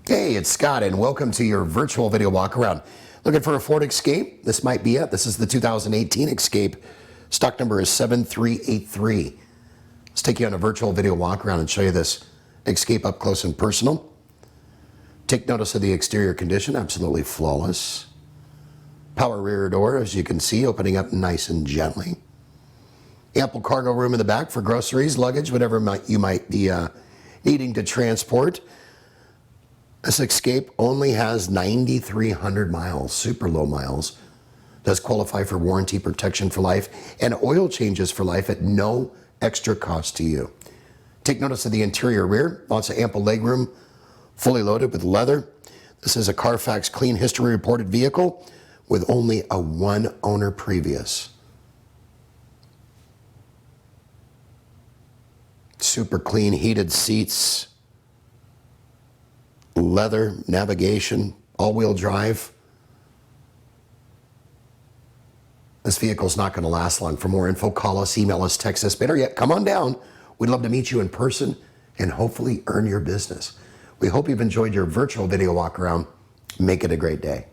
Hey, it's Scott, and welcome to your virtual video walk around. Looking for a Ford Escape? This might be it. This is the 2018 Escape. Stock number is 7383. Let's take you on a virtual video walk around and show you this Escape up close and personal. Take notice of the exterior condition, absolutely flawless. Power rear door, as you can see, opening up nice and gently. Ample cargo room in the back for groceries, luggage, whatever you might be needing to transport. This Escape only has 9,300 miles, super low miles. Does qualify for warranty protection for life and oil changes for life at no extra cost to you. Take notice of the interior rear, lots of ample legroom, fully loaded with leather. This is a Carfax clean history reported vehicle with only a one owner previous. Super clean heated seats, leather, navigation, all-wheel drive. This vehicle's not going to last long. For more info, call us, email us, text us. Better yet, come on down. We'd love to meet you in person and hopefully earn your business. We hope you've enjoyed your virtual video walk around. Make it a great day.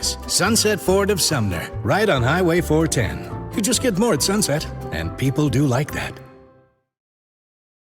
Sunset Ford of Sumner, right on Highway 410. You just get more at Sunset, and people do like that.